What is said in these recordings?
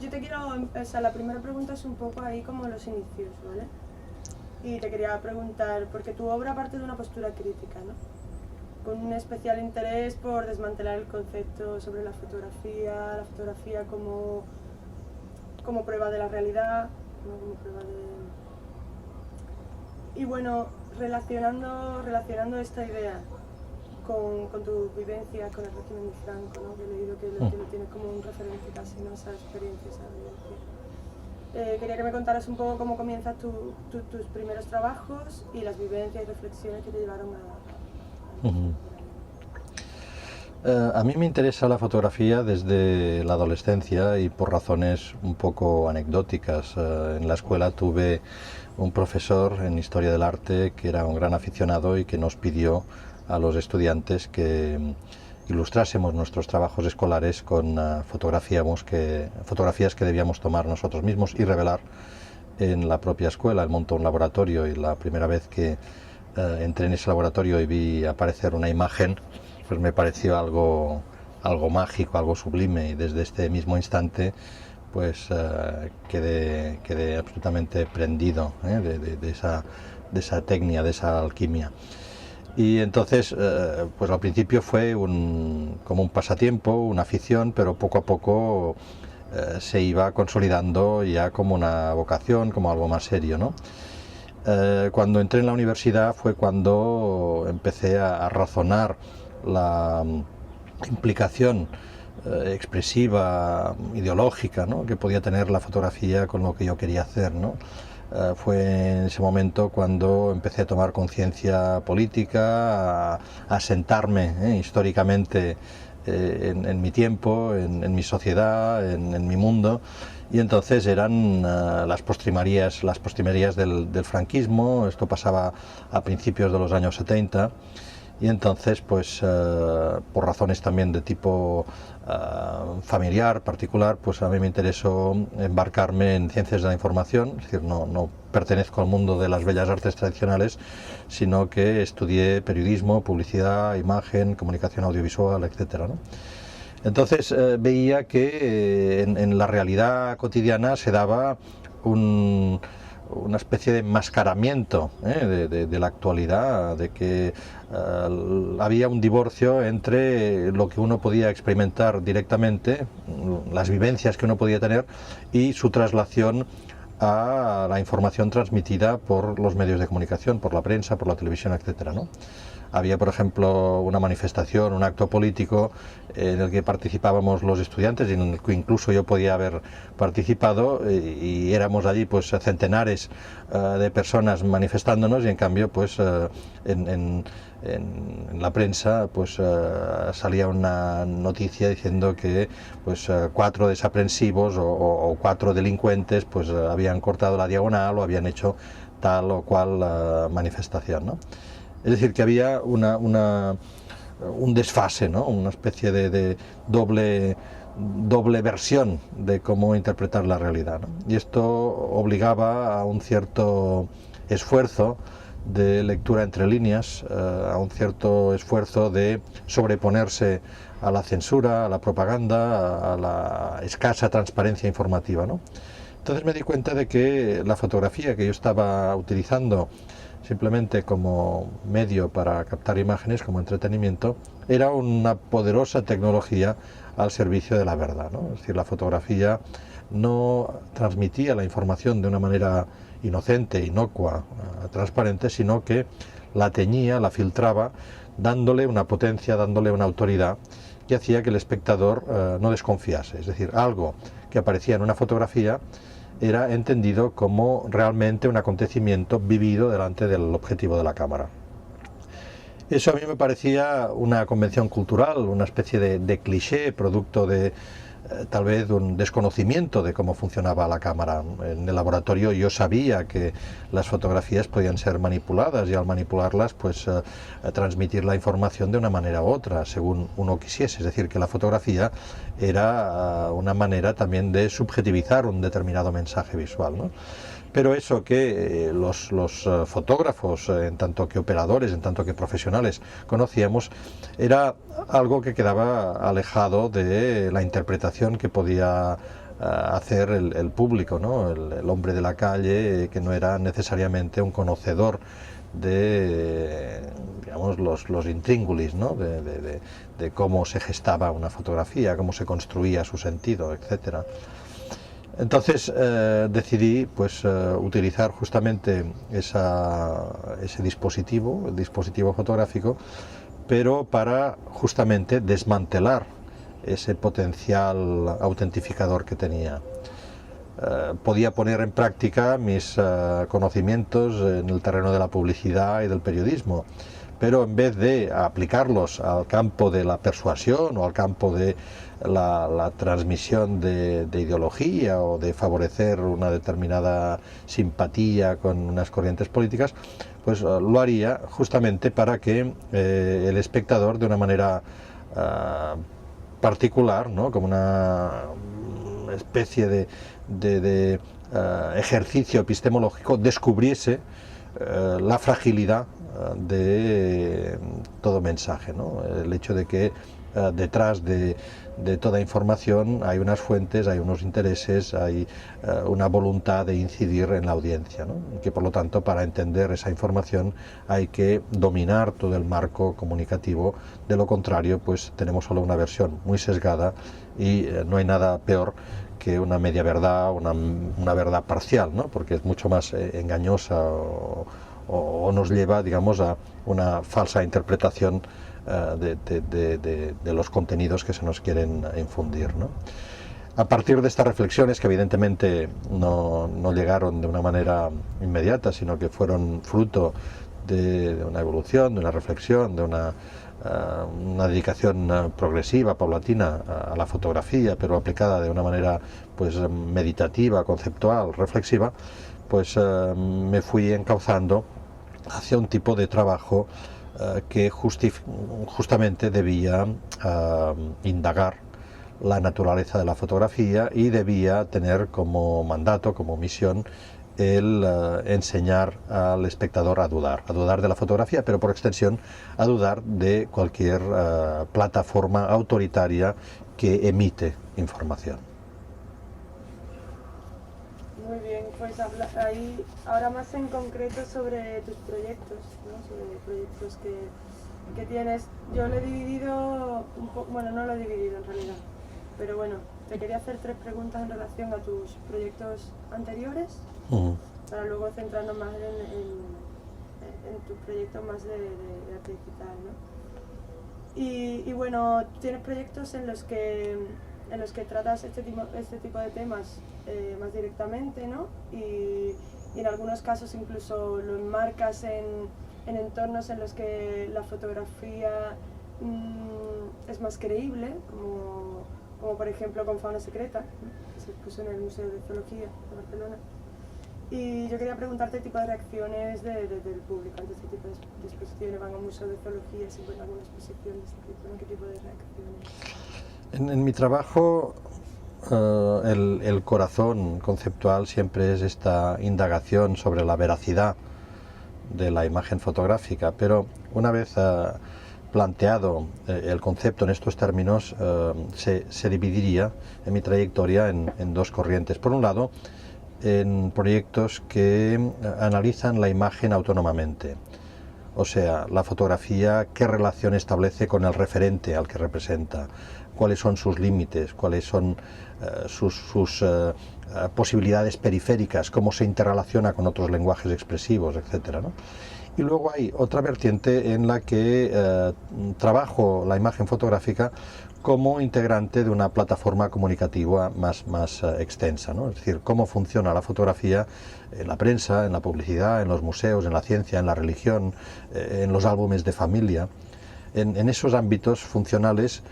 yo te quiero, o sea, la primera pregunta es un poco ahí como los inicios, ¿vale? Y te quería preguntar, porque tu obra parte de una postura crítica, ¿no? Con un especial interés por desmantelar el concepto sobre la fotografía como prueba de la realidad, ¿no? Como prueba de... Y bueno, relacionando esta idea con tu vivencia con el régimen de Franco, ¿no? Que he leído que lo tienes como un referente casi, ¿no? Esa experiencia, esa vivencia. Quería que me contaras un poco cómo comienzas tus primeros trabajos y las vivencias y reflexiones que te llevaron a... A mí me interesa la fotografía desde la adolescencia y por razones un poco anecdóticas. En la escuela tuve un profesor en Historia del Arte que era un gran aficionado y que nos pidió a los estudiantes que ilustrásemos nuestros trabajos escolares con fotografías que debíamos tomar nosotros mismos y revelar en la propia escuela. Él montó un laboratorio y la primera vez que entré en ese laboratorio y vi aparecer una imagen, pues me pareció algo mágico, algo sublime, y desde este mismo instante pues quedé absolutamente prendido de esa técnica, de esa alquimia. Y entonces, pues al principio fue como un pasatiempo, una afición, pero poco a poco se iba consolidando ya como una vocación, como algo más serio, ¿no? Cuando entré en la universidad fue cuando empecé a razonar la implicación expresiva, ideológica, ¿no? Que podía tener la fotografía con lo que yo quería hacer, ¿no? Fue en ese momento cuando empecé a tomar conciencia política, a sentarme históricamente en mi tiempo, en mi sociedad, en mi mundo, y entonces eran las postrimerías del franquismo. Esto pasaba a principios de los años 70. Y entonces, pues por razones también de tipo familiar, particular, pues a mí me interesó embarcarme en ciencias de la información. Es decir, no pertenezco al mundo de las bellas artes tradicionales, sino que estudié periodismo, publicidad, imagen, comunicación audiovisual, etcétera, ¿no? Entonces veía que en la realidad cotidiana se daba una especie de enmascaramiento de la actualidad, de que había un divorcio entre lo que uno podía experimentar directamente, las vivencias que uno podía tener, y su traslación a la información transmitida por los medios de comunicación, por la prensa, por la televisión, etcétera, ¿no? Había, por ejemplo, una manifestación, un acto político en el que participábamos los estudiantes y en el que incluso yo podía haber participado, y éramos allí pues centenares de personas manifestándonos, y en cambio pues en la prensa pues salía una noticia diciendo que pues 4 desaprensivos o 4 delincuentes pues habían cortado la diagonal o habían hecho tal o cual manifestación, ¿no? Es decir, que había un desfase, ¿no? Una especie de doble versión de cómo interpretar la realidad, ¿no? Y esto obligaba a un cierto esfuerzo de lectura entre líneas, a un cierto esfuerzo de sobreponerse a la censura, a la propaganda, a la escasa transparencia informativa, ¿no? Entonces me di cuenta de que la fotografía que yo estaba utilizando simplemente como medio para captar imágenes, como entretenimiento, era una poderosa tecnología al servicio de la verdad, ¿no? Es decir, la fotografía no transmitía la información de una manera inocente, inocua, transparente, sino que la teñía, la filtraba, dándole una potencia, dándole una autoridad que hacía que el espectador no desconfiase. Es decir, algo que aparecía en una fotografía era entendido como realmente un acontecimiento vivido delante del objetivo de la cámara. Eso a mí me parecía una convención cultural, una especie de cliché, producto de tal vez un desconocimiento de cómo funcionaba la cámara. En el laboratorio yo sabía que las fotografías podían ser manipuladas, y al manipularlas pues transmitir la información de una manera u otra, según uno quisiese. Es decir, que la fotografía era una manera también de subjetivizar un determinado mensaje visual, ¿no? Pero eso que los fotógrafos, en tanto que operadores, en tanto que profesionales, conocíamos, era algo que quedaba alejado de la interpretación que podía hacer el público, ¿no? El hombre de la calle, que no era necesariamente un conocedor de, digamos, los intríngulis, ¿no? De cómo se gestaba una fotografía, cómo se construía su sentido, etcétera. Entonces decidí pues utilizar justamente ese dispositivo, el dispositivo fotográfico, pero para justamente desmantelar ese potencial autentificador que tenía. Podía poner en práctica mis conocimientos en el terreno de la publicidad y del periodismo, pero en vez de aplicarlos al campo de la persuasión o al campo de la transmisión de ideología o de favorecer una determinada simpatía con unas corrientes políticas, pues lo haría justamente para que el espectador, de una manera particular, ¿no? Como una especie de ejercicio epistemológico, descubriese la fragilidad de todo mensaje, ¿no? El hecho de que detrás de toda información hay unas fuentes, hay unos intereses, hay una voluntad de incidir en la audiencia, ¿no? Y que por lo tanto, para entender esa información hay que dominar todo el marco comunicativo. De lo contrario, pues tenemos solo una versión muy sesgada y no hay nada peor que una media verdad, una verdad parcial, ¿no? Porque es mucho más engañosa o nos lleva, digamos, a una falsa interpretación de los contenidos que se nos quieren infundir, ¿no? A partir de estas reflexiones, que evidentemente no llegaron de una manera inmediata, sino que fueron fruto de una evolución, de una reflexión, de una dedicación progresiva, paulatina a la fotografía, pero aplicada de una manera pues meditativa, conceptual, reflexiva, pues me fui encauzando hacia un tipo de trabajo que justamente debía indagar la naturaleza de la fotografía y debía tener como mandato, como misión, el enseñar al espectador a dudar de la fotografía, pero por extensión a dudar de cualquier plataforma autoritaria que emite información. Muy bien, pues ahí ahora más en concreto sobre tus proyectos, ¿no? Sobre proyectos que tienes. Yo lo he dividido un poco, bueno, no lo he dividido en realidad, pero bueno, te quería hacer 3 preguntas en relación a tus proyectos anteriores, para luego centrarnos más en tus proyectos más de arte digital, ¿no? Y bueno, tienes proyectos en los que tratas este tipo de temas más directamente, ¿no? Y en algunos casos incluso lo enmarcas en entornos en los que la fotografía es más creíble, como por ejemplo con Fauna Secreta, ¿no? Que se expuso en el Museo de Zoología de Barcelona. Y yo quería preguntarte el tipo de reacciones del público ante este tipo de exposiciones. Van a un museo de zoología, si encuentran alguna exposición de este tipo, ¿no? ¿Qué tipo de reacciones? En mi trabajo el corazón conceptual siempre es esta indagación sobre la veracidad de la imagen fotográfica, pero una vez planteado el concepto en estos términos, se dividiría en mi trayectoria en 2 corrientes. Por un lado, en proyectos que analizan la imagen autónomamente, o sea, la fotografía, qué relación establece con el referente al que representa, cuáles son sus límites, cuáles son sus posibilidades periféricas, cómo se interrelaciona con otros lenguajes expresivos, etcétera, ¿no? Y luego hay otra vertiente en la que trabajo la imagen fotográfica como integrante de una plataforma comunicativa más extensa, ¿no? Es decir, cómo funciona la fotografía en la prensa, en la publicidad, en los museos, en la ciencia, en la religión, en los álbumes de familia. En esos ámbitos funcionales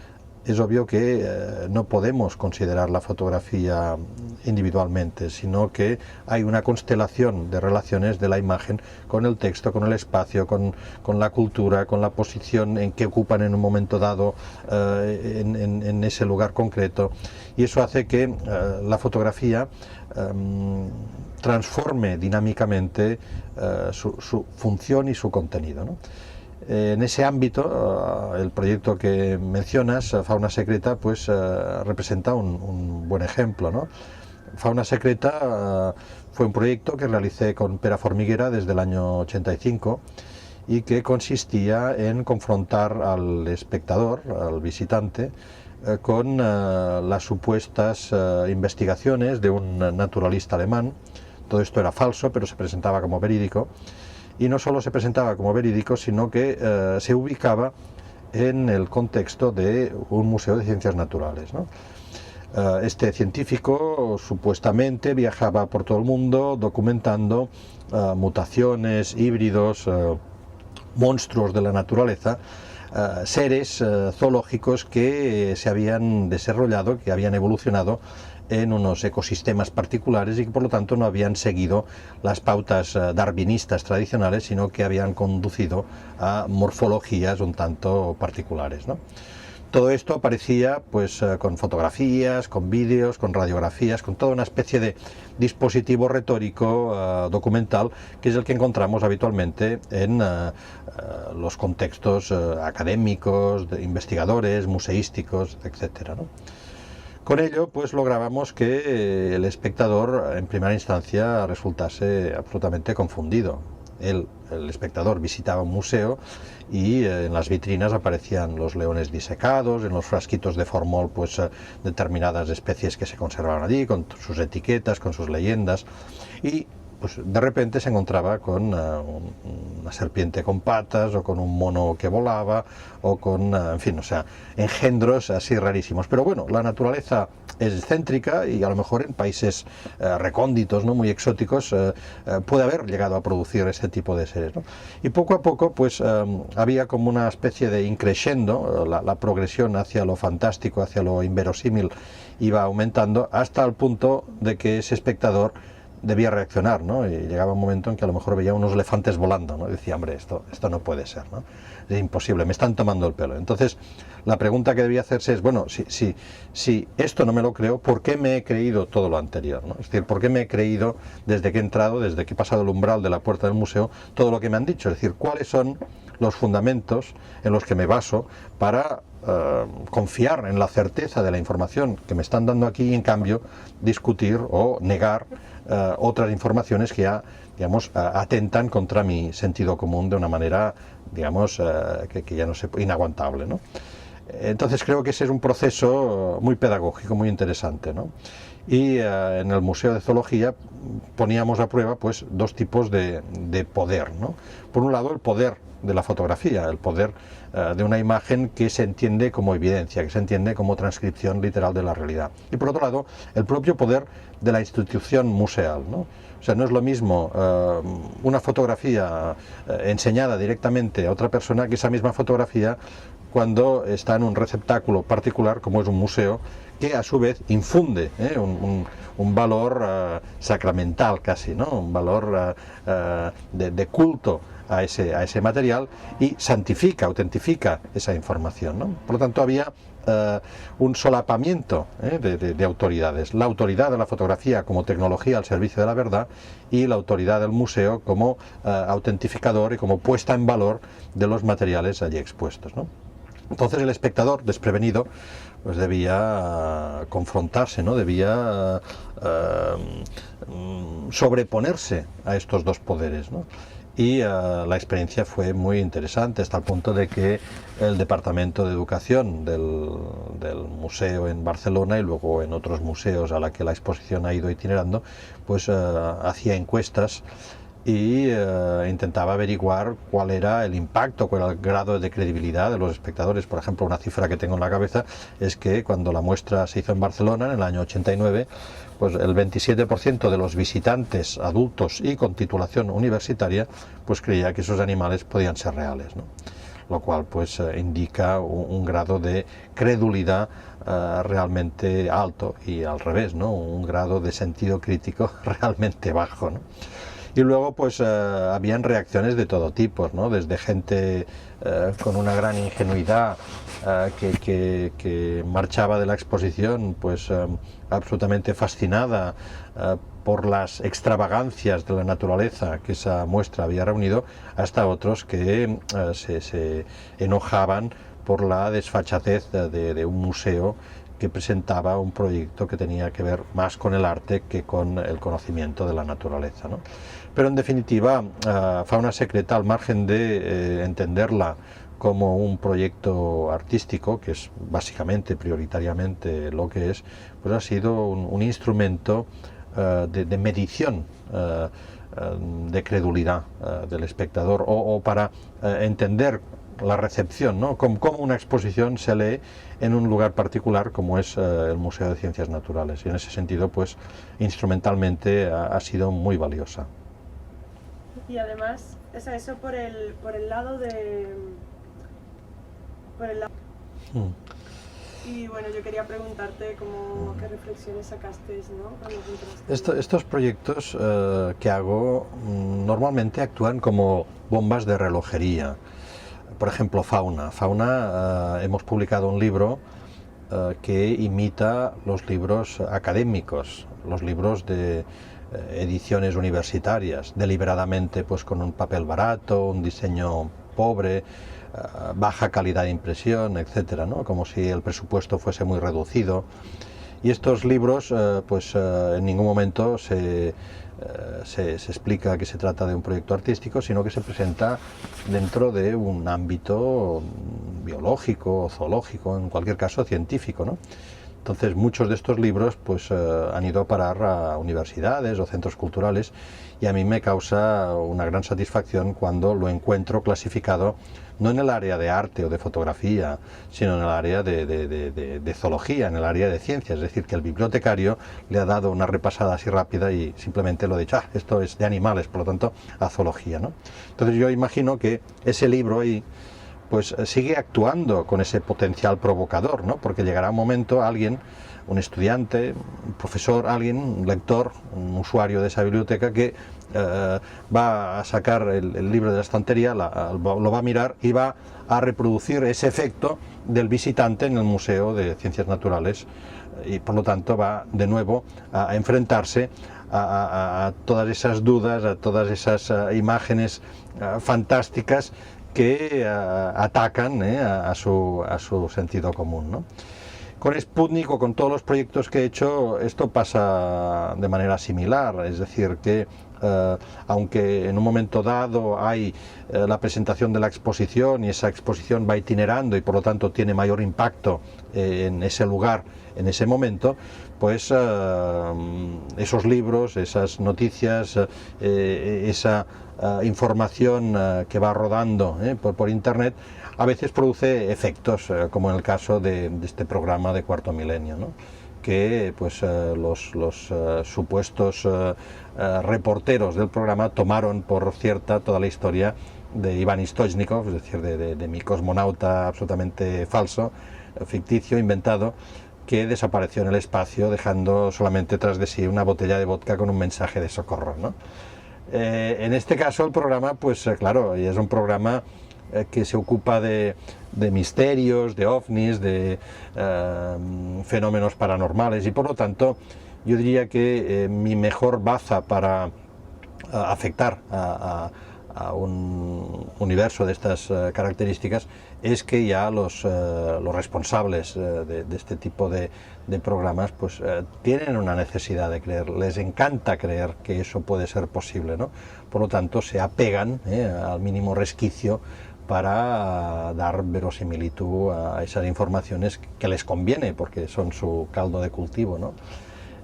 es obvio que no podemos considerar la fotografía individualmente, sino que hay una constelación de relaciones de la imagen con el texto, con el espacio, con la cultura, con la posición en que ocupan en un momento dado en ese lugar concreto, y eso hace que la fotografía transforme dinámicamente su función y su contenido, ¿no? En ese ámbito, el proyecto que mencionas, Fauna Secreta, pues representa un buen ejemplo, ¿no? Fauna Secreta fue un proyecto que realicé con Pera Formiguera desde el año 85 y que consistía en confrontar al espectador, al visitante, con las supuestas investigaciones de un naturalista alemán. Todo esto era falso, pero se presentaba como verídico. Y no solo se presentaba como verídico, sino que se ubicaba en el contexto de un museo de ciencias naturales, ¿no? Este científico supuestamente viajaba por todo el mundo documentando mutaciones, híbridos, monstruos de la naturaleza, seres zoológicos que se habían desarrollado, que habían evolucionado en unos ecosistemas particulares y que por lo tanto no habían seguido las pautas darwinistas tradicionales, sino que habían conducido a morfologías un tanto particulares, ¿no? Todo esto aparecía pues con fotografías, con vídeos, con radiografías, con toda una especie de dispositivo retórico documental, que es el que encontramos habitualmente en los contextos académicos, de investigadores, museísticos, etcétera, ¿no? Con ello pues lográbamos que el espectador en primera instancia resultase absolutamente confundido. El espectador visitaba un museo y en las vitrinas aparecían los leones disecados, en los frasquitos de formol pues determinadas especies que se conservaban allí, con sus etiquetas, con sus leyendas, y pues de repente se encontraba con una serpiente con patas, o con un mono que volaba, o con, en fin, o sea, engendros así rarísimos. Pero bueno, la naturaleza es excéntrica y a lo mejor en países recónditos, ¿no?, muy exóticos, puede haber llegado a producir ese tipo de seres, ¿no? Y poco a poco pues había como una especie de increscendo, la progresión hacia lo fantástico, hacia lo inverosímil iba aumentando, hasta el punto de que ese espectador debía reaccionar, ¿no? Y llegaba un momento en que a lo mejor veía unos elefantes volando, ¿no? Y decía, hombre, esto no puede ser, ¿no? Es imposible, me están tomando el pelo. Entonces, la pregunta que debía hacerse es, bueno, si esto no me lo creo, ¿por qué me he creído todo lo anterior, ¿no? Es decir, ¿por qué me he creído desde que he entrado, desde que he pasado el umbral de la puerta del museo, todo lo que me han dicho? Es decir, ¿cuáles son los fundamentos en los que me baso para confiar en la certeza de la información que me están dando aquí y en cambio discutir o negar otras informaciones que ya, digamos, atentan contra mi sentido común de una manera, digamos, que ya no sé, inaguantable, ¿no? Entonces creo que ese es un proceso muy pedagógico, muy interesante, ¿no? Y en el Museo de Zoología poníamos a prueba pues dos tipos de poder, ¿no? Por un lado, el poder de la fotografía, el poder de una imagen que se entiende como evidencia, que se entiende como transcripción literal de la realidad. Y por otro lado, el propio poder de la institución museal, ¿no? O sea, no es lo mismo una fotografía enseñada directamente a otra persona que esa misma fotografía cuando está en un receptáculo particular como es un museo, que a su vez infunde un valor sacramental casi, ¿no? Un valor de culto a ese material y santifica, autentifica esa información, ¿no? Por lo tanto había un solapamiento de autoridades, la autoridad de la fotografía como tecnología al servicio de la verdad y la autoridad del museo como autentificador y como puesta en valor de los materiales allí expuestos, ¿no? Entonces el espectador desprevenido pues debía confrontarse, ¿no? Debía sobreponerse a estos dos poderes, ¿no? Y la experiencia fue muy interesante hasta el punto de que el Departamento de Educación del museo en Barcelona y luego en otros museos a la que la exposición ha ido itinerando, pues hacía encuestas y intentaba averiguar cuál era el impacto, cuál era el grado de credibilidad de los espectadores. Por ejemplo, una cifra que tengo en la cabeza es que cuando la muestra se hizo en Barcelona en el año 89, pues el 27% de los visitantes adultos y con titulación universitaria pues creía que esos animales podían ser reales, ¿no? Lo cual pues indica un grado de credulidad realmente alto, y al revés, ¿no? Un grado de sentido crítico realmente bajo, ¿no? Y luego pues habían reacciones de todo tipo, ¿no? Desde gente con una gran ingenuidad que marchaba de la exposición pues absolutamente fascinada por las extravagancias de la naturaleza que esa muestra había reunido, hasta otros que se enojaban por la desfachatez de un museo que presentaba un proyecto que tenía que ver más con el arte que con el conocimiento de la naturaleza, ¿no? Pero en definitiva, Fauna Secreta, al margen de entenderla como un proyecto artístico, que es básicamente, prioritariamente lo que es, pues ha sido un instrumento de medición de credulidad del espectador, o para entender la recepción, ¿no? Cómo una exposición se lee en un lugar particular como es el Museo de Ciencias Naturales, y en ese sentido, pues instrumentalmente ha sido muy valiosa. Y además, eso por el lado de... Y bueno, yo quería preguntarte qué reflexiones sacaste, ¿no? Estos proyectos que hago normalmente actúan como bombas de relojería. Por ejemplo, Fauna. Hemos publicado un libro que imita los libros académicos, los libros de ediciones universitarias, deliberadamente pues con un papel barato, un diseño pobre, baja calidad de impresión, etcétera, ¿no? Como si el presupuesto fuese muy reducido. Y estos libros, en ningún momento se explica que se trata de un proyecto artístico, sino que se presenta dentro de un ámbito biológico, zoológico, en cualquier caso científico, ¿no? Entonces muchos de estos libros pues han ido a parar a universidades o centros culturales, y a mí me causa una gran satisfacción cuando lo encuentro clasificado no en el área de arte o de fotografía, sino en el área de zoología, en el área de ciencias. Es decir, que el bibliotecario le ha dado una repasada así rápida y simplemente lo ha dicho, esto es de animales, por lo tanto, a zoología, ¿no? Entonces yo imagino que ese libro ahí pues sigue actuando con ese potencial provocador, ¿no? Porque llegará un momento alguien, un estudiante, un profesor, alguien, un lector, un usuario de esa biblioteca que va a sacar el libro de la estantería, lo va a mirar y va a reproducir ese efecto del visitante en el Museo de Ciencias Naturales, y por lo tanto va de nuevo a enfrentarse a todas esas dudas, a todas esas imágenes fantásticas que atacan a su sentido común, ¿no? Con Sputnik o con todos los proyectos que he hecho, esto pasa de manera similar, es decir, que aunque en un momento dado hay la presentación de la exposición y esa exposición va itinerando y por lo tanto tiene mayor impacto en ese lugar, en ese momento, pues esos libros, esas noticias, esa información que va rodando por internet, a veces produce efectos, como en el caso de este programa de Cuarto Milenio, ¿no? Que pues los supuestos reporteros del programa tomaron por cierta toda la historia de Iván Stoichkov, es decir, de mi cosmonauta absolutamente falso, ficticio, inventado, que desapareció en el espacio dejando solamente tras de sí una botella de vodka con un mensaje de socorro, ¿no? En este caso el programa, pues claro, es un programa que se ocupa de misterios, de ovnis, de fenómenos paranormales, y por lo tanto yo diría que mi mejor baza para afectar a un universo de estas características es que ya los responsables de este tipo de programas pues tienen una necesidad de creer, les encanta creer que eso puede ser posible, ¿no? Por lo tanto se apegan al mínimo resquicio para dar verosimilitud a esas informaciones que les conviene, porque son su caldo de cultivo, ¿no?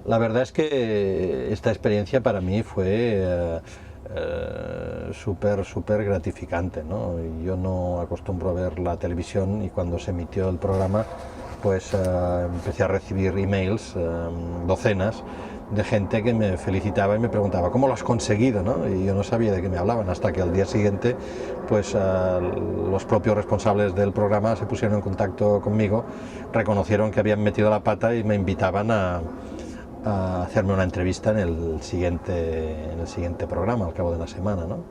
La verdad es que esta experiencia para mí fue súper gratificante, ¿no? Yo no acostumbro a ver la televisión, y cuando se emitió el programa pues empecé a recibir emails, docenas de gente que me felicitaba y me preguntaba ¿cómo lo has conseguido?, ¿no? Y yo no sabía de qué me hablaban, hasta que al día siguiente pues los propios responsables del programa se pusieron en contacto conmigo, reconocieron que habían metido la pata y me invitaban a hacerme una entrevista en el siguiente programa, al cabo de la semana, ¿no?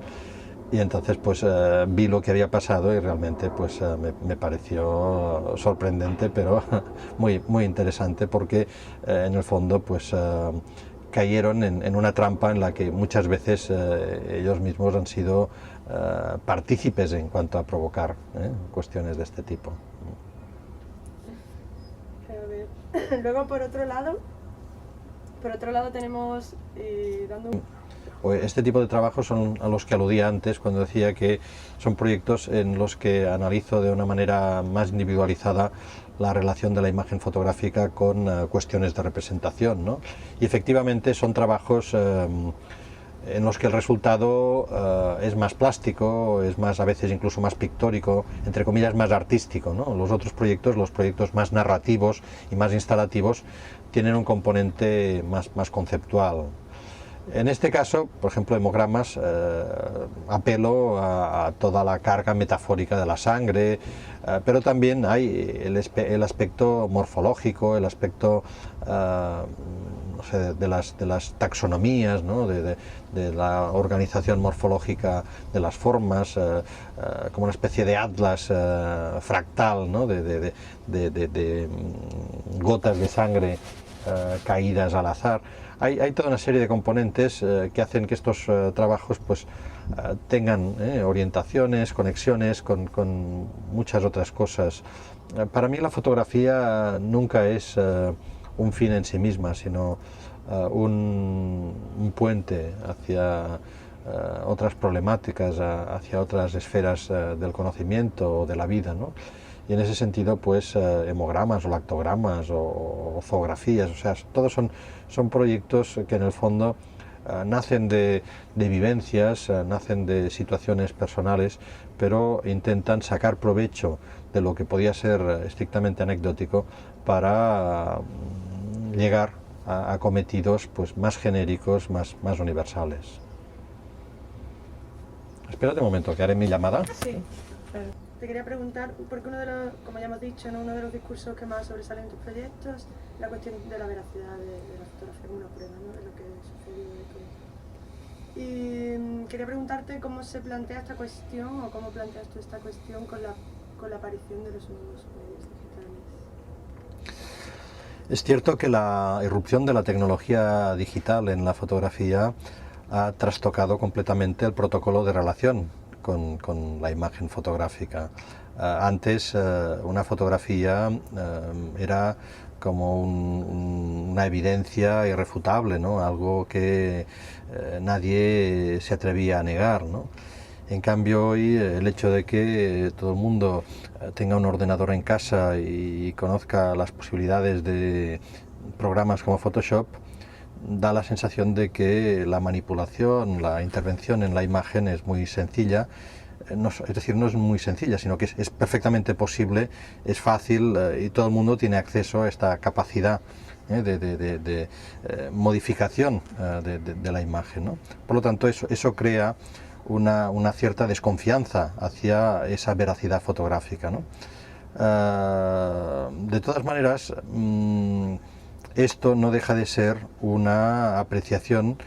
Y entonces pues vi lo que había pasado y realmente pues me pareció sorprendente, pero muy interesante, porque en el fondo pues cayeron en una trampa en la que muchas veces ellos mismos han sido partícipes en cuanto a provocar cuestiones de este tipo. A ver. Luego por otro lado tenemos Este tipo de trabajos son a los que aludía antes cuando decía que son proyectos en los que analizo de una manera más individualizada la relación de la imagen fotográfica con cuestiones de representación, ¿no? Y efectivamente son trabajos en los que el resultado es más plástico, es más, a veces incluso más pictórico, entre comillas más artístico, ¿no? Los otros proyectos, los proyectos más narrativos y más instalativos, tienen un componente más conceptual. En este caso, por ejemplo, hemogramas, apelo a toda la carga metafórica de la sangre, pero también hay el aspecto morfológico, el aspecto no sé, de las taxonomías, ¿no? de la organización morfológica de las formas, como una especie de atlas fractal, ¿no? de gotas de sangre caídas al azar. Hay toda una serie de componentes que hacen que estos trabajos pues, tengan orientaciones, conexiones con muchas otras cosas. Para mí la fotografía nunca es un fin en sí misma, sino un puente hacia otras problemáticas, hacia otras esferas del conocimiento o de la vida, ¿no? Y en ese sentido, pues, hemogramas o lactogramas o zoografías, o sea, todos son proyectos que en el fondo nacen de vivencias, nacen de situaciones personales, pero intentan sacar provecho de lo que podía ser estrictamente anecdótico para llegar a cometidos pues, más genéricos, más universales. Espérate un momento, que haré mi llamada. Sí, claro. Te quería preguntar, porque como ya hemos dicho, ¿no? Uno de los discursos que más sobresalen en tus proyectos, la cuestión de la veracidad de la fotografía como una prueba, ¿no? De lo que sucedió y todo. Y quería preguntarte cómo se plantea esta cuestión, o cómo planteas tú esta cuestión con la aparición de los nuevos medios digitales. Es cierto que la irrupción de la tecnología digital en la fotografía ha trastocado completamente el protocolo de relación con la imagen fotográfica. Antes una fotografía era como una evidencia irrefutable, ¿no? Algo que nadie se atrevía a negar, ¿no? En cambio hoy el hecho de que todo el mundo tenga un ordenador en casa y conozca las posibilidades de programas como Photoshop da la sensación de que la manipulación, la intervención en la imagen es muy sencilla. Es decir, no es muy sencilla, sino que es perfectamente posible, es fácil y todo el mundo tiene acceso a esta capacidad de modificación de la imagen, ¿no? Por lo tanto, eso crea una cierta desconfianza hacia esa veracidad fotográfica, ¿no? De todas maneras, esto no deja de ser una apreciación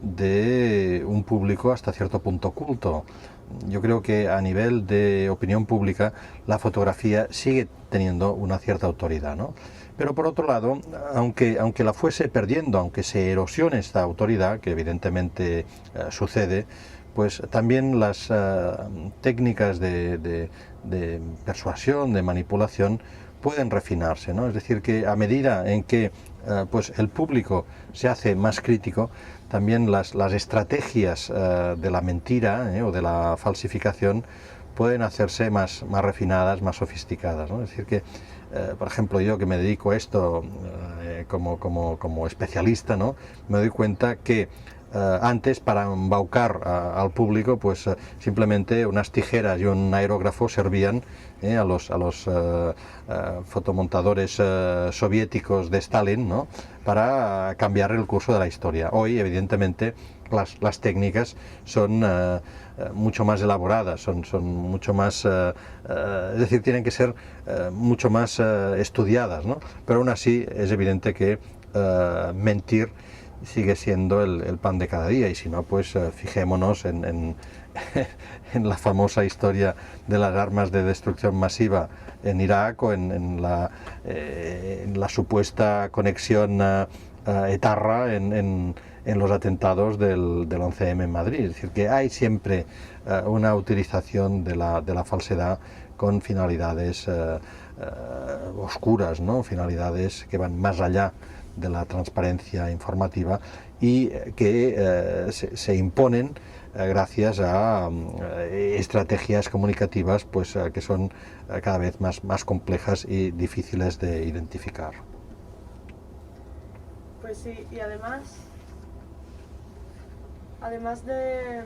de un público hasta cierto punto culto. Yo creo que a nivel de opinión pública la fotografía sigue teniendo una cierta autoridad, ¿no? Pero por otro lado, aunque la fuese perdiendo, aunque se erosione esta autoridad, que evidentemente sucede, pues también las técnicas de persuasión, de manipulación, pueden refinarse, ¿no? Es decir, que a medida en que pues el público se hace más crítico, también las estrategias de la mentira o de la falsificación pueden hacerse más refinadas, más sofisticadas, ¿no? Es decir que, por ejemplo, yo que me dedico a esto como especialista, ¿no? Me doy cuenta que antes, para embaucar al público, pues simplemente unas tijeras y un aerógrafo servían a los fotomontadores soviéticos de Stalin, ¿no? Para cambiar el curso de la historia. Hoy, evidentemente, las técnicas son mucho más elaboradas, son mucho más, es decir, tienen que ser mucho más estudiadas, ¿no? Pero aún así es evidente que mentir sigue siendo el pan de cada día, y si no, pues fijémonos en la famosa historia de las armas de destrucción masiva en Irak, o en la supuesta conexión etarra en los atentados del 11M en Madrid. Es decir, que hay siempre una utilización de la falsedad con finalidades oscuras, ¿no? Finalidades que van más allá de la transparencia informativa y que se imponen gracias a estrategias comunicativas pues, que son cada vez más complejas y difíciles de identificar. Pues sí, y además de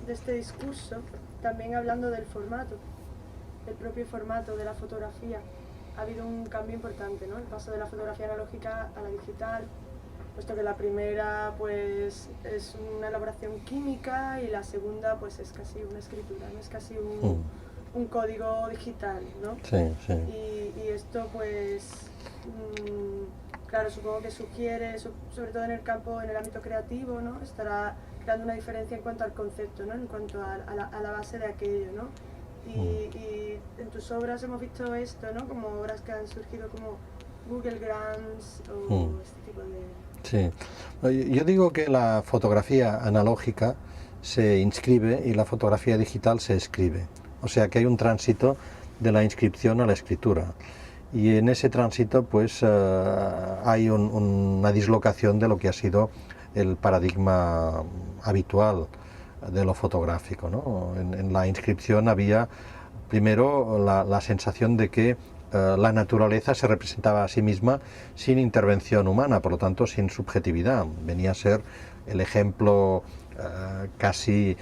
este discurso, también hablando del formato, del propio formato de la fotografía, ha habido un cambio importante, ¿no? El paso de la fotografía analógica a la digital, puesto que la primera pues es una elaboración química y la segunda pues es casi una escritura, ¿no? Es casi un código digital, ¿no? Sí, sí. Y esto pues, claro, supongo que sugiere, sobre todo en el campo, en el ámbito creativo, ¿no? Estará creando una diferencia en cuanto al concepto, ¿no? En cuanto a la base de aquello, ¿no? Y en tus obras hemos visto esto, ¿no? Como obras que han surgido como Google Grants o este tipo de... Sí, yo digo que la fotografía analógica se inscribe y la fotografía digital se escribe. O sea que hay un tránsito de la inscripción a la escritura. Y en ese tránsito pues hay una dislocación de lo que ha sido el paradigma habitual de lo fotográfico, ¿no? En la inscripción había primero la sensación de que la naturaleza se representaba a sí misma sin intervención humana, por lo tanto sin subjetividad. Venía a ser el ejemplo casi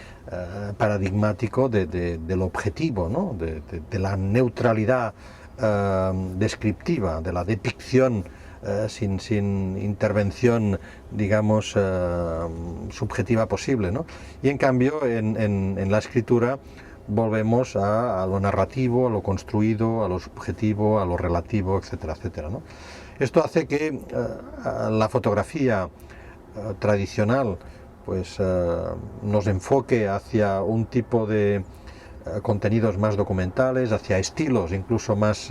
paradigmático del objetivo, ¿no? de la neutralidad descriptiva, de la depicción sin intervención, digamos, subjetiva posible, ¿no? Y en cambio en la escritura volvemos a lo narrativo, a lo construido, a lo subjetivo, a lo relativo, etcétera, etcétera, ¿no? Esto hace que la fotografía tradicional pues nos enfoque hacia un tipo de contenidos más documentales, hacia estilos incluso más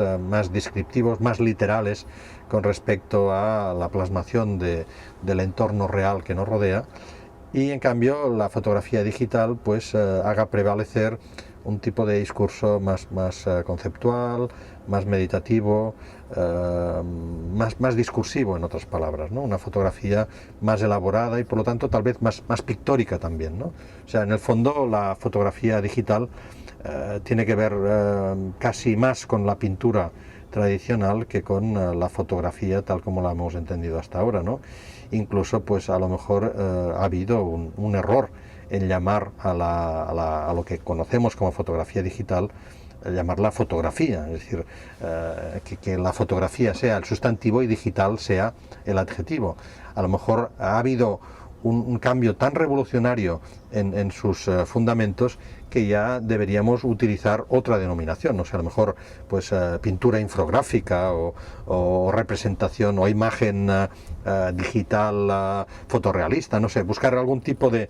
descriptivos, más literales con respecto a la plasmación del entorno real que nos rodea, y en cambio la fotografía digital pues haga prevalecer un tipo de discurso más conceptual, más meditativo, más discursivo, en otras palabras, ¿no? Una fotografía más elaborada y por lo tanto tal vez más pictórica también, ¿no? O sea, en el fondo la fotografía digital tiene que ver casi más con la pintura tradicional que con la fotografía tal como la hemos entendido hasta ahora, ¿no? Incluso pues a lo mejor ha habido un error en llamar a lo que conocemos como fotografía digital, llamarla fotografía, es decir, que la fotografía sea el sustantivo y digital sea el adjetivo. A lo mejor ha habido un cambio tan revolucionario en sus fundamentos que ya deberíamos utilizar otra denominación, o sea, a lo mejor pues pintura infográfica o representación o imagen digital fotorrealista, no sé, buscar algún tipo de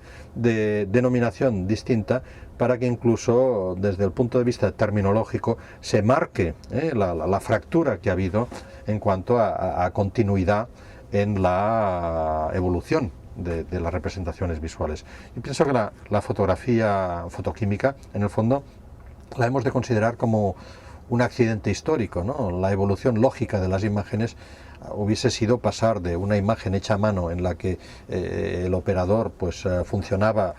denominación distinta para que incluso desde el punto de vista terminológico se marque la fractura que ha habido en cuanto a continuidad en la evolución de las representaciones visuales. Yo pienso que la fotografía fotoquímica, en el fondo, la hemos de considerar como un accidente histórico, ¿no? La evolución lógica de las imágenes hubiese sido pasar de una imagen hecha a mano en la que el operador pues funcionaba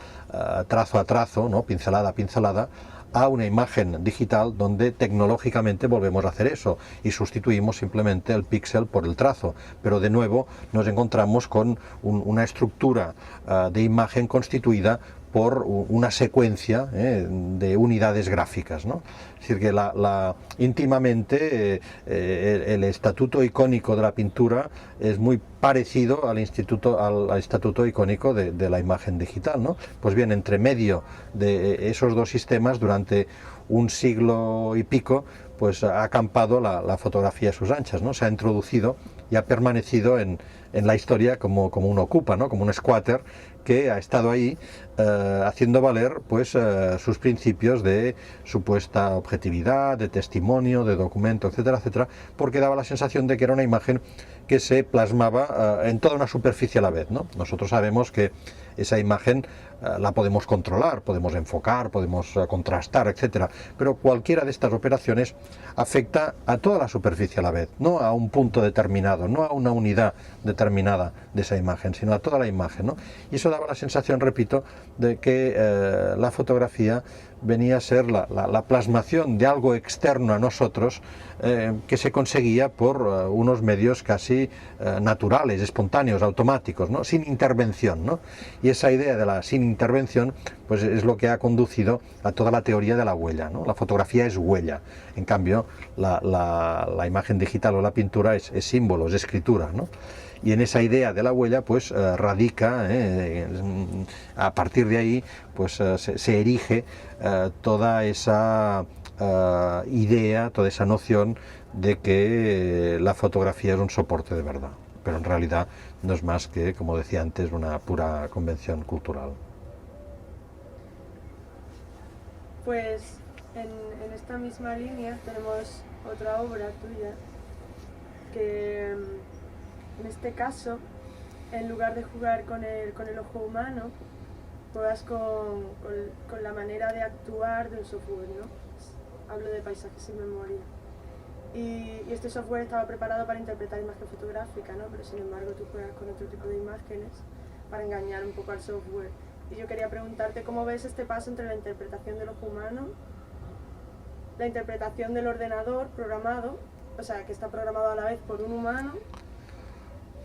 trazo a trazo, ¿no? Pincelada a pincelada, a una imagen digital donde tecnológicamente volvemos a hacer eso y sustituimos simplemente el píxel por el trazo, pero de nuevo nos encontramos con una estructura de imagen constituida por una secuencia de unidades gráficas, ¿no? Es decir, que íntimamente el estatuto icónico de la pintura es muy parecido al estatuto icónico de la imagen digital, ¿no? Pues bien, entre medio de esos dos sistemas, durante un siglo y pico, pues ha acampado la fotografía a sus anchas, ¿no? Se ha introducido y ha permanecido en la historia como un ocupa, ¿no? Como un squatter que ha estado ahí haciendo valer pues sus principios de supuesta objetividad, de testimonio, de documento, etcétera, etcétera, porque daba la sensación de que era una imagen que se plasmaba en toda una superficie a la vez, ¿no? Nosotros sabemos que esa imagen la podemos controlar, podemos enfocar, podemos contrastar, etcétera, pero cualquiera de estas operaciones afecta a toda la superficie a la vez, no a un punto determinado, no a una unidad determinada de esa imagen, sino a toda la imagen, ¿no? Y eso daba la sensación, repito, de que la fotografía venía a ser la plasmación de algo externo a nosotros que se conseguía por unos medios casi naturales, espontáneos, automáticos, ¿no? Sin intervención, ¿no? Y esa idea de la sin intervención pues es lo que ha conducido a toda la teoría de la huella, ¿no? La fotografía es huella, en cambio la imagen digital o la pintura es símbolo, es escritura, ¿no? Y en esa idea de la huella pues radica, a partir de ahí pues se erige toda esa idea, toda esa noción de que la fotografía es un soporte de verdad, pero en realidad no es más que, como decía antes, una pura convención cultural. Pues en esta misma línea tenemos otra obra tuya que en este caso, en lugar de jugar con el ojo humano, juegas con la manera de actuar del software, ¿no? Hablo de paisajes sin memoria. Y este software estaba preparado para interpretar imagen fotográfica, ¿no? Pero sin embargo tú juegas con otro tipo de imágenes para engañar un poco al software. Y yo quería preguntarte cómo ves este paso entre la interpretación del ojo humano, la interpretación del ordenador programado, o sea, que está programado a la vez por un humano,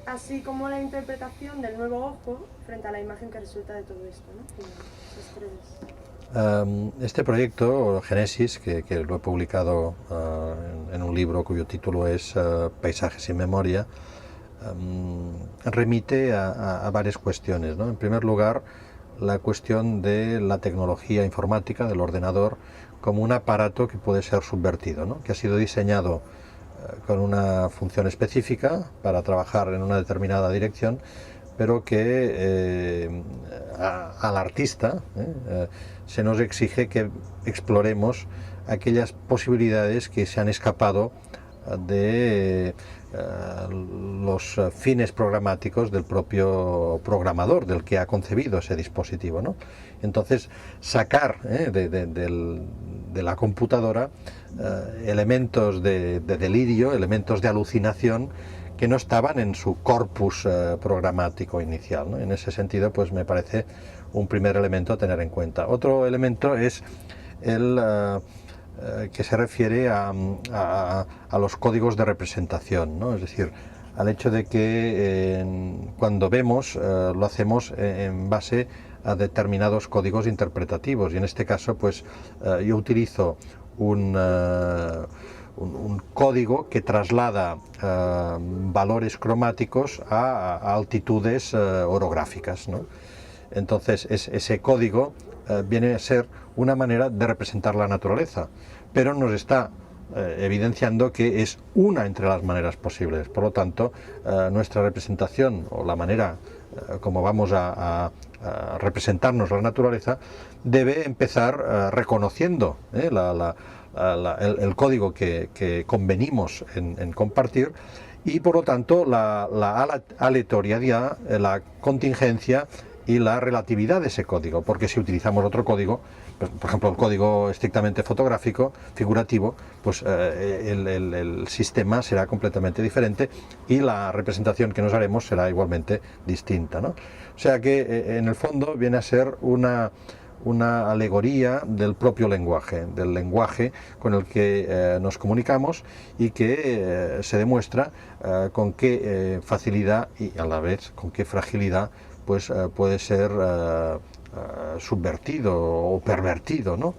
así como la interpretación del nuevo ojo frente a la imagen que resulta de todo esto, ¿no? Esos tres. Este proyecto, Génesis, que lo he publicado en un libro cuyo título es Paisajes sin memoria, remite a varias cuestiones, ¿no? En primer lugar, la cuestión de la tecnología informática, del ordenador, como un aparato que puede ser subvertido, ¿no? Que ha sido diseñado con una función específica para trabajar en una determinada dirección, pero que al artista se nos exige que exploremos aquellas posibilidades que se han escapado de los fines programáticos del propio programador, del que ha concebido ese dispositivo, ¿no? Entonces, sacar de la computadora elementos de delirio, elementos de alucinación que no estaban en su corpus programático inicial, ¿no? En ese sentido, pues me parece un primer elemento a tener en cuenta. Otro elemento es el que se refiere a los códigos de representación, ¿no? Es decir, al hecho de que cuando vemos lo hacemos en base a determinados códigos interpretativos, y en este caso pues yo utilizo un código que traslada valores cromáticos a altitudes orográficas, ¿no? Entonces ese código viene a ser una manera de representar la naturaleza, pero nos está evidenciando que es una entre las maneras posibles. Por lo tanto, nuestra representación o la manera como vamos a representarnos la naturaleza debe empezar reconociendo el código que convenimos en compartir, y por lo tanto la aleatoriedad, la contingencia y la relatividad de ese código, porque si utilizamos otro código, pues, por ejemplo el código estrictamente fotográfico, figurativo, pues el sistema será completamente diferente y la representación que nos haremos será igualmente distinta, ¿no? O sea que en el fondo viene a ser una alegoría del propio lenguaje, del lenguaje con el que nos comunicamos, y que se demuestra con qué facilidad y a la vez con qué fragilidad pues puede ser subvertido o pervertido, ¿no?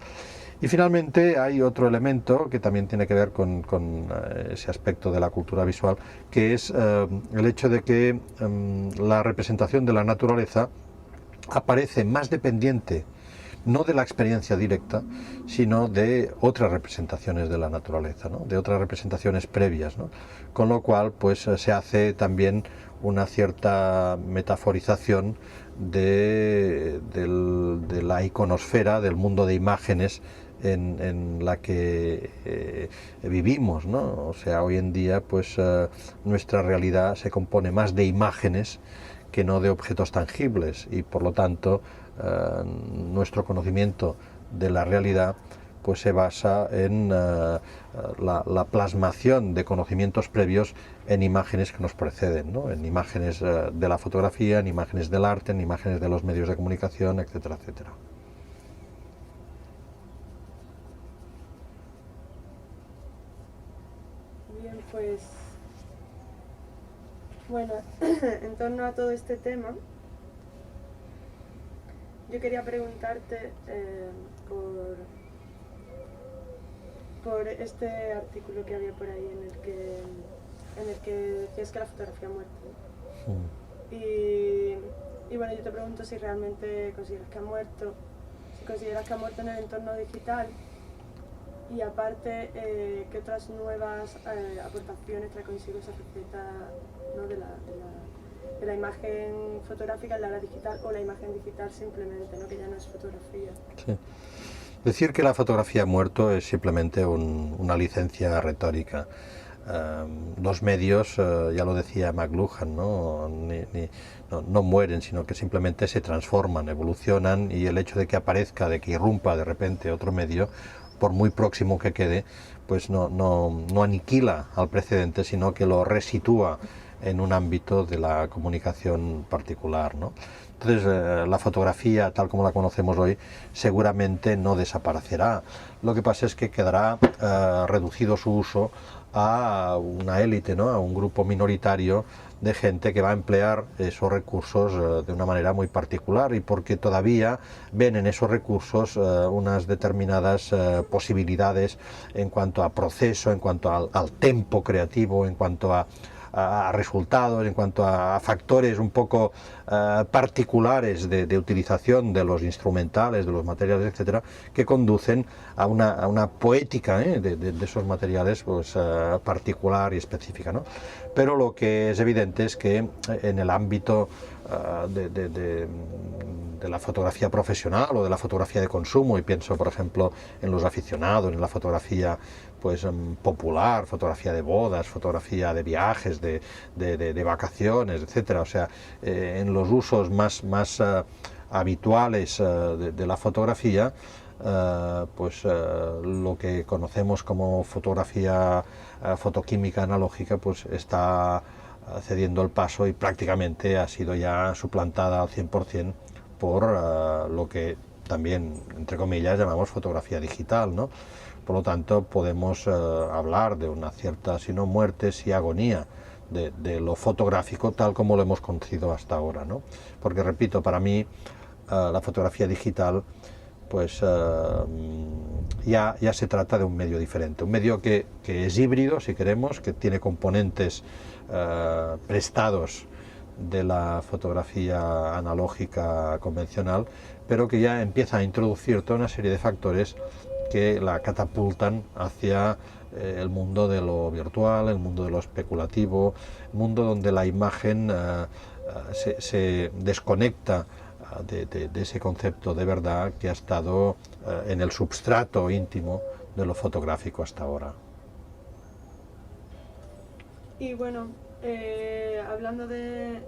Y finalmente hay otro elemento que también tiene que ver con ese aspecto de la cultura visual, que es el hecho de que la representación de la naturaleza aparece más dependiente no de la experiencia directa, sino de otras representaciones de la naturaleza, ¿no? De otras representaciones previas, ¿no? Con lo cual, pues se hace también una cierta metaforización de la iconosfera, del mundo de imágenes en la que vivimos, ¿no? O sea, hoy en día, pues nuestra realidad se compone más de imágenes que no de objetos tangibles, y por lo tanto nuestro conocimiento de la realidad pues se basa en la plasmación de conocimientos previos en imágenes que nos preceden, ¿no? En imágenes de la fotografía, en imágenes del arte, en imágenes de los medios de comunicación, etcétera, etcétera. Bien, pues bueno, en torno a todo este tema, yo quería preguntarte por este artículo que había por ahí en el que decías que la fotografía ha muerto. Y bueno, yo te pregunto si realmente consideras que ha muerto, si consideras que ha muerto en el entorno digital, y aparte, ¿qué otras nuevas aportaciones trae consigo esa faceta, ¿no? de la imagen fotográfica en la era digital, o la imagen digital simplemente, ¿no? Que ya no es fotografía? Sí. Decir que la fotografía ha muerto es simplemente una licencia retórica. Los medios, ya lo decía McLuhan, no mueren, sino que simplemente se transforman, evolucionan, y el hecho de que aparezca, de que irrumpa de repente otro medio, por muy próximo que quede, pues no aniquila al precedente, sino que lo resitúa en un ámbito de la comunicación particular, ¿no? Entonces, la fotografía, tal como la conocemos hoy, seguramente no desaparecerá. Lo que pasa es que quedará reducido su uso a una élite, ¿no? A un grupo minoritario de gente que va a emplear esos recursos de una manera muy particular, y porque todavía ven en esos recursos unas determinadas posibilidades en cuanto a proceso, en cuanto al tempo creativo, en cuanto a resultados, en cuanto a factores un poco particulares de utilización de los instrumentales, de los materiales, etcétera, que conducen a una poética de esos materiales, pues particular y específica, ¿no? Pero lo que es evidente es que en el ámbito de la fotografía profesional o de la fotografía de consumo, y pienso por ejemplo en los aficionados, en la fotografía pues popular, fotografía de bodas, fotografía de viajes, de vacaciones, etcétera, o sea, en los usos más habituales de la fotografía, lo que conocemos como fotografía fotoquímica analógica pues está cediendo el paso, y prácticamente ha sido ya suplantada al 100% por lo que también, entre comillas, llamamos fotografía digital, ¿no? Por lo tanto, podemos hablar de una cierta, si no muerte, sí agonía de lo fotográfico tal como lo hemos conocido hasta ahora, ¿no? Porque, repito, para mí la fotografía digital pues ya se trata de un medio diferente, un medio que es híbrido, si queremos, que tiene componentes prestados de la fotografía analógica convencional, pero que ya empieza a introducir toda una serie de factores que la catapultan hacia el mundo de lo virtual, el mundo de lo especulativo, el mundo donde la imagen se desconecta de ese concepto de verdad que ha estado en el substrato íntimo de lo fotográfico hasta ahora. Y bueno, hablando de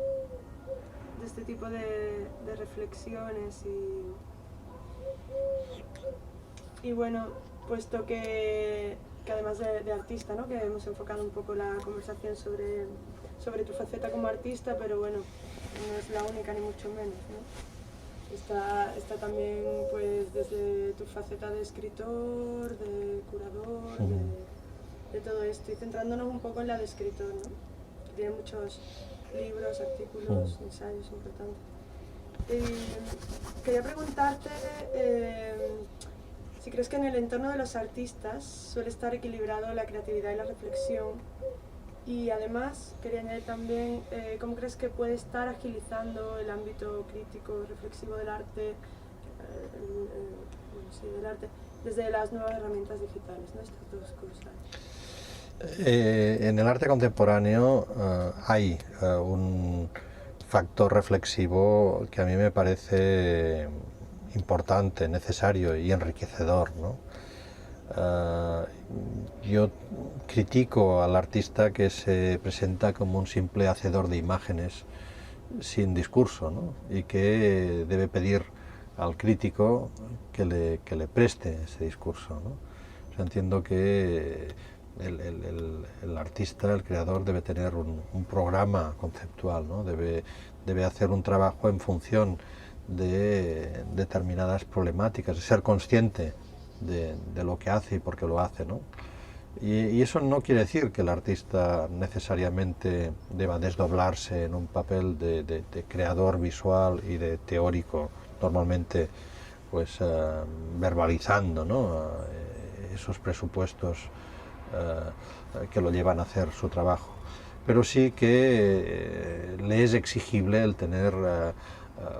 este tipo de reflexiones y bueno, puesto que además de artista, ¿no? Que hemos enfocado un poco la conversación sobre tu faceta como artista, pero bueno, no es la única ni mucho menos, ¿no? Está también pues desde tu faceta de escritor, de curador, de todo esto, y centrándonos un poco en la de escritor, ¿no? Que tiene muchos libros, artículos, ensayos importantes. Quería preguntarte si crees que en el entorno de los artistas suele estar equilibrado la creatividad y la reflexión, y además quería añadir también cómo crees que puede estar agilizando el ámbito crítico, reflexivo del arte bueno, sí, el arte desde las nuevas herramientas digitales, ¿no? Estas dos cosas. En el arte contemporáneo hay un factor reflexivo que a mí me parece importante, necesario y enriquecedor, ¿no? Yo critico al artista que se presenta como un simple hacedor de imágenes sin discurso, ¿no? Y que debe pedir al crítico que le preste ese discurso, ¿no? O sea, entiendo que el artista, el creador, debe tener un programa conceptual, ¿no? Debe hacer un trabajo en función de determinadas problemáticas, de ser consciente de lo que hace y por qué lo hace, ¿no? Y eso no quiere decir que el artista necesariamente deba desdoblarse en un papel de creador visual y de teórico, normalmente pues verbalizando, ¿no? Esos presupuestos que lo llevan a hacer su trabajo. Pero sí que le es exigible el tener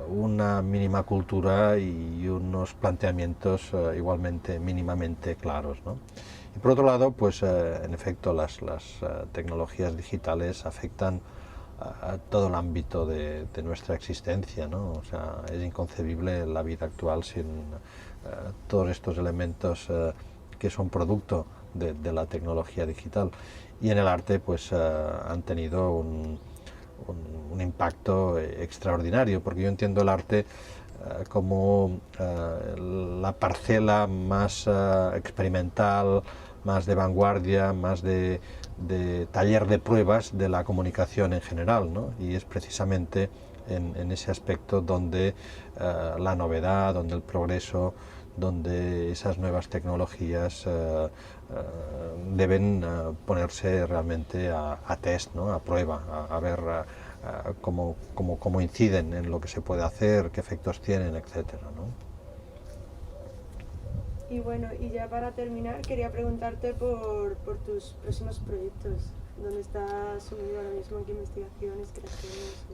una mínima cultura y unos planteamientos igualmente mínimamente claros, ¿no? Y por otro lado, pues en efecto las tecnologías digitales afectan a todo el ámbito de nuestra existencia, ¿no? O sea, es inconcebible la vida actual sin todos estos elementos que son producto de la tecnología digital. Y en el arte pues han tenido un impacto extraordinario, porque yo entiendo el arte como la parcela más experimental, más de vanguardia, más de taller de pruebas de la comunicación en general, ¿no? Y es precisamente en ese aspecto donde la novedad, donde el progreso, donde esas nuevas tecnologías deben ponerse realmente a test, ¿no? A prueba, a ver cómo inciden en lo que se puede hacer, qué efectos tienen, etcétera, ¿no? Y bueno, y ya para terminar, quería preguntarte por tus próximos proyectos. ¿Dónde estás sumido ahora mismo? ¿En qué investigaciones, creaciones?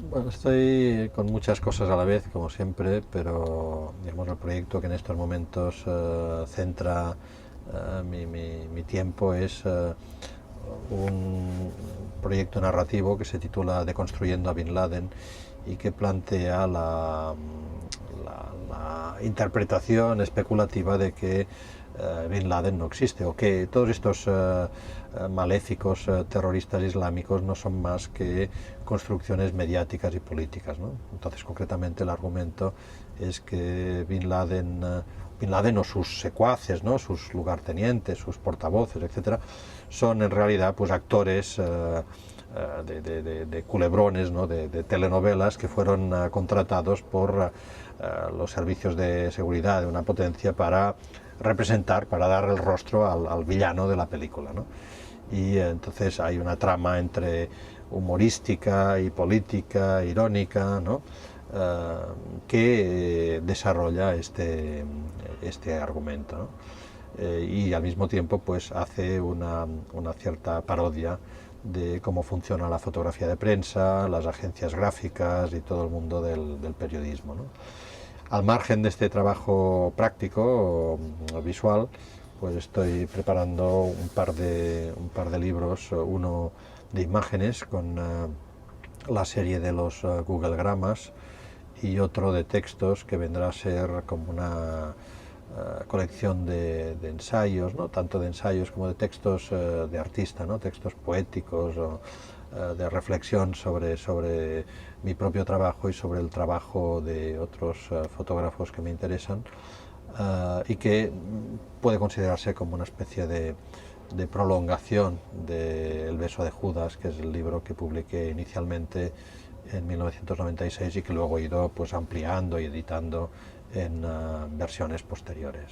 Bueno, estoy con muchas cosas a la vez, como siempre, pero digamos el proyecto que en estos momentos centra mi tiempo es un proyecto narrativo que se titula Deconstruyendo a Bin Laden y que plantea la interpretación especulativa de que Bin Laden no existe, o que todos estos maléficos terroristas islámicos no son más que construcciones mediáticas y políticas, ¿no? Entonces, concretamente, el argumento es que Bin Laden o sus secuaces, ¿no? Sus lugartenientes, sus portavoces, etcétera, son en realidad pues actores de culebrones, ¿no? de telenovelas que fueron contratados por los servicios de seguridad de una potencia para representar, para dar el rostro al villano de la película, ¿no? Y entonces hay una trama entre humorística y política, irónica, ¿no? Que desarrolla este argumento, ¿no? Y al mismo tiempo pues hace una cierta parodia de cómo funciona la fotografía de prensa, las agencias gráficas y todo el mundo del periodismo, ¿no? Al margen de este trabajo práctico o visual, pues estoy preparando un par de libros, uno de imágenes con la serie de los Google Gramas y otro de textos que vendrá a ser como una colección de ensayos, ¿no? Tanto de ensayos como de textos de artista, ¿no? Textos poéticos o de reflexión sobre mi propio trabajo y sobre el trabajo de otros fotógrafos que me interesan, y que puede considerarse como una especie de prolongación de El beso de Judas, que es el libro que publiqué inicialmente en 1996 y que luego he ido pues ampliando y editando en versiones posteriores.